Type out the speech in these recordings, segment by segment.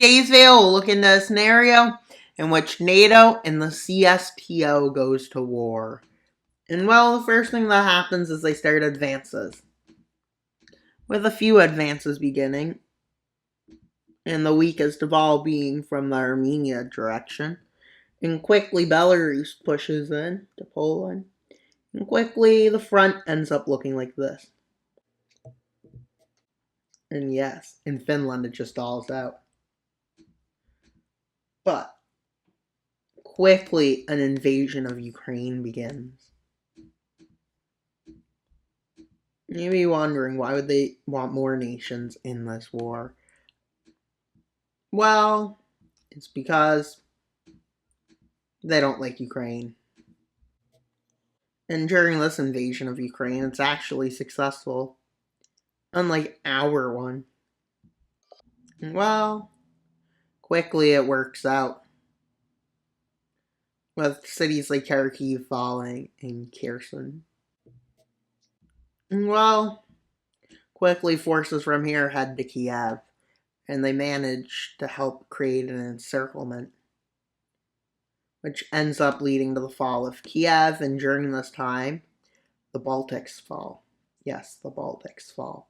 Today's video will look into a scenario in which NATO and the CSTO goes to war. And well, the first thing that happens is they start advances. With a few advances beginning, and the weakest of all being from the Armenia direction. And quickly Belarus pushes in to Poland. And quickly the front ends up looking like this. And yes, in Finland it just stalls out. But quickly an invasion of Ukraine begins. You may be wondering, why would they want more nations in this war? Well, it's because they don't like Ukraine. And during this invasion of Ukraine, it's actually successful. Unlike our one. Well, quickly it works out. With cities like Kharkiv falling and Kherson. Well, quickly forces from here head to Kiev. And they manage to help create an encirclement, which ends up leading to the fall of Kiev, and during this time, the Baltics fall. Yes, the Baltics fall.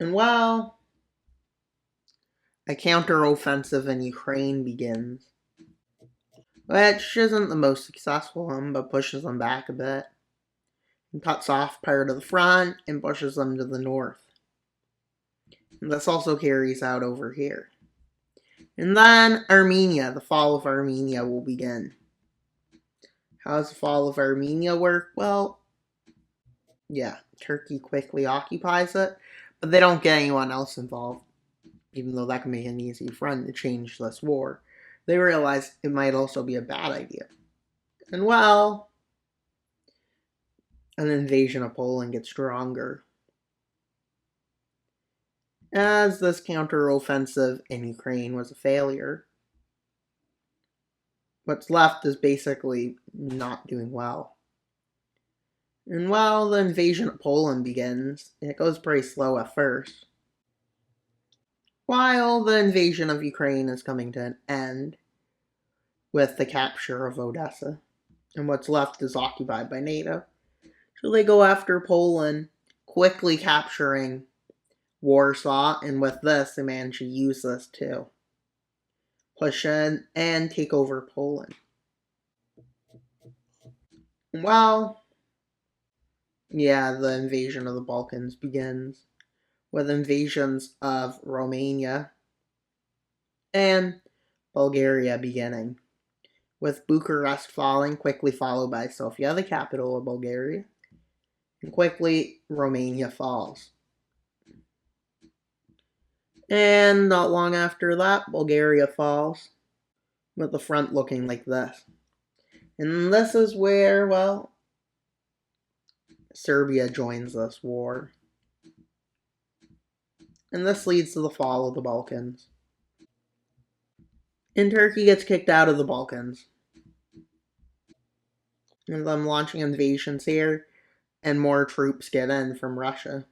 And well, a counter-offensive in Ukraine begins, which isn't the most successful one, but pushes them back a bit, and cuts off part of the front, and pushes them to the north. And this also carries out over here. And then Armenia, the fall of Armenia will begin. How does the fall of Armenia work? Well, yeah, Turkey quickly occupies it, but they don't get anyone else involved, even though that can make an easy front to change this war. They realize it might also be a bad idea. And well, an invasion of Poland gets stronger. As this counter-offensive in Ukraine was a failure, what's left is basically not doing well. And while the invasion of Poland begins, it goes pretty slow at first. While the invasion of Ukraine is coming to an end with the capture of Odessa, and what's left is occupied by NATO. So they go after Poland, quickly capturing Warsaw, and with this, they manage to use this to push in and take over Poland. Well, yeah, the invasion of the Balkans begins with invasions of Romania and Bulgaria beginning, with Bucharest falling, quickly followed by Sofia, the capital of Bulgaria, and quickly Romania falls. And not long after that, Bulgaria falls, with the front looking like this. And this is where, well, Serbia joins this war. And this leads to the fall of the Balkans. And Turkey gets kicked out of the Balkans. And them launching invasions here, and more troops get in from Russia.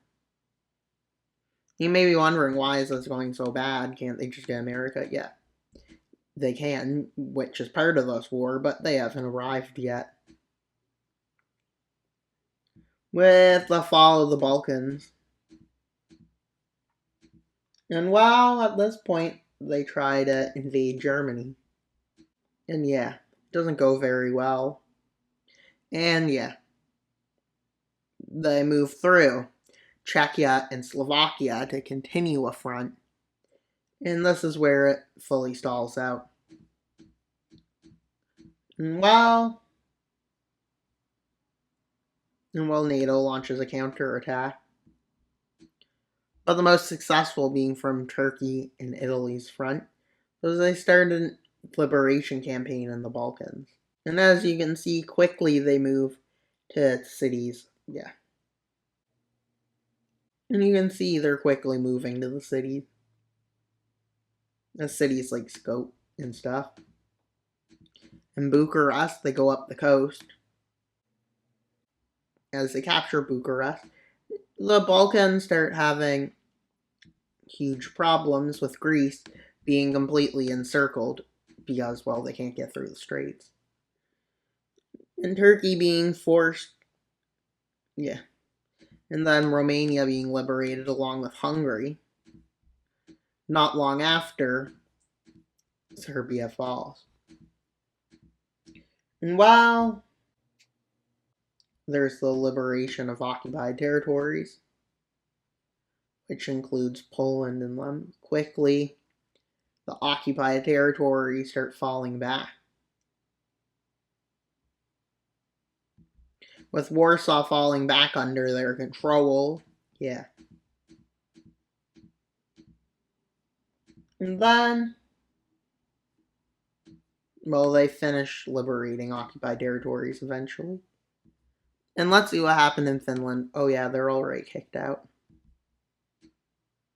You may be wondering, why is this going so bad? Can't they just get America? Yeah, they can, which is part of this war, but they haven't arrived yet. With the fall of the Balkans. And while at this point, they try to invade Germany. And yeah, it doesn't go very well. And yeah, they move through Czechia and Slovakia to continue a front. And this is where it fully stalls out. And while NATO launches a counterattack, but the most successful being from Turkey and Italy's front, so they started a liberation campaign in the Balkans. And as you can see, quickly they move to cities. Yeah. And you can see they're quickly moving to the cities. The cities like Skopje and stuff. In Bucharest, they go up the coast. As they capture Bucharest, the Balkans start having huge problems with Greece being completely encircled because, well, they can't get through the straits. And Turkey being forced, yeah. And then Romania being liberated along with Hungary not long after Serbia falls. And while there's the liberation of occupied territories, which includes Poland and them, quickly the occupied territories start falling back. With Warsaw falling back under their control, yeah. And then, well, they finish liberating occupied territories eventually. And let's see what happened in Finland. Oh yeah, they're already kicked out.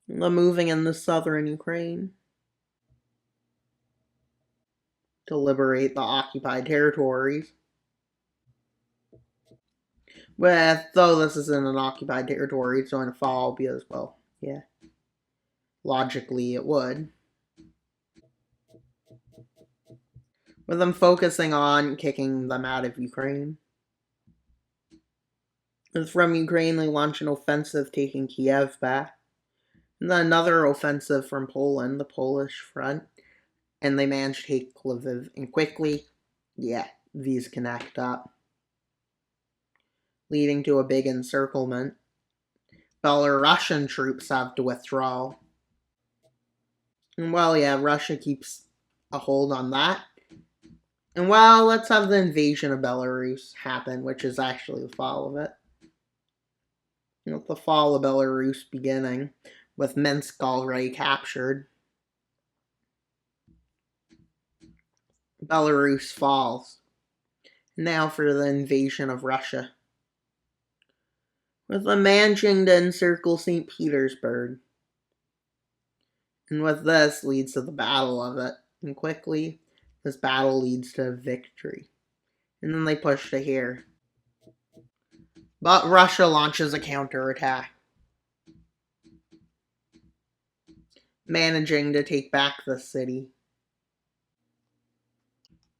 They're moving in the southern Ukraine to liberate the occupied territories. Though this isn't an occupied territory, it's going to fall because, well, yeah. Logically, it would. With them focusing on kicking them out of Ukraine. And from Ukraine, they launch an offensive taking Kiev back. And then another offensive from Poland, the Polish front. And they manage to take Lviv. And quickly, yeah, these connect up, leading to a big encirclement. Belarusian troops have to withdraw. And well, yeah, Russia keeps a hold on that. And well, let's have the invasion of Belarus happen, which is actually the fall of it. With the fall of Belarus beginning, with Minsk already captured. Belarus falls. Now for the invasion of Russia. With them managing to encircle St. Petersburg. And with this leads to the battle of it. And quickly, this battle leads to victory. And then they push to here. But Russia launches a counterattack, managing to take back the city.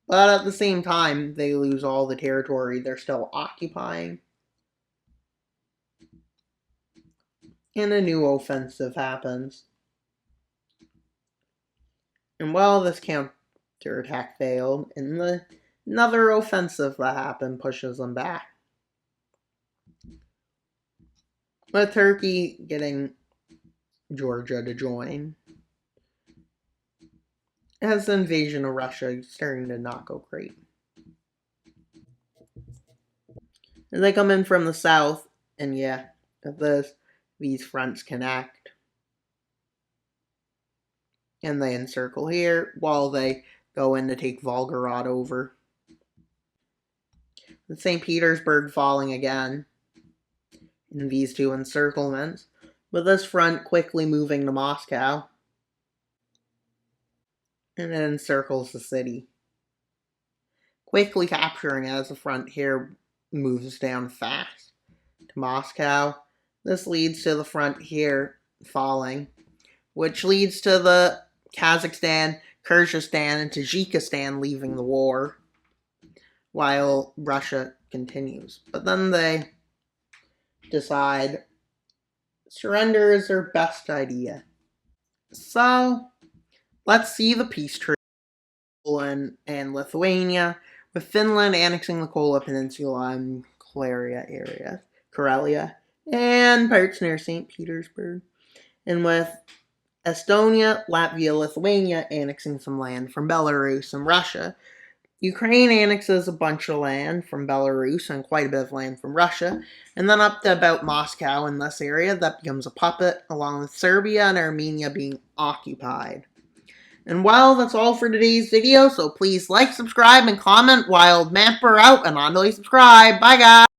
But at the same time, they lose all the territory they're still occupying. And a new offensive happens. And well, this counterattack failed, and another offensive that happened pushes them back. With Turkey getting Georgia to join, as the invasion of Russia is starting to not go great. And they come in from the south, and yeah, these fronts connect. And they encircle here while they go in to take Volgograd over. With St. Petersburg falling again in these two encirclements, with this front quickly moving to Moscow. And it encircles the city, quickly capturing it as the front here moves down fast to Moscow. This leads to the front here falling, which leads to the Kazakhstan, Kyrgyzstan, and Tajikistan leaving the war, while Russia continues. But then they decide surrender is their best idea. So, let's see the peace treaty in and Lithuania, with Finland annexing the Kola Peninsula and Karelia, and parts near St. Petersburg. And with Estonia, Latvia, Lithuania annexing some land from Belarus and Russia. Ukraine annexes a bunch of land from Belarus and quite a bit of land from Russia. And then up to about Moscow in this area, that becomes a puppet, along with Serbia and Armenia being occupied. And well, that's all for today's video, so please like, subscribe, and comment. Wild Mapper out, and on to subscribe. Bye, guys!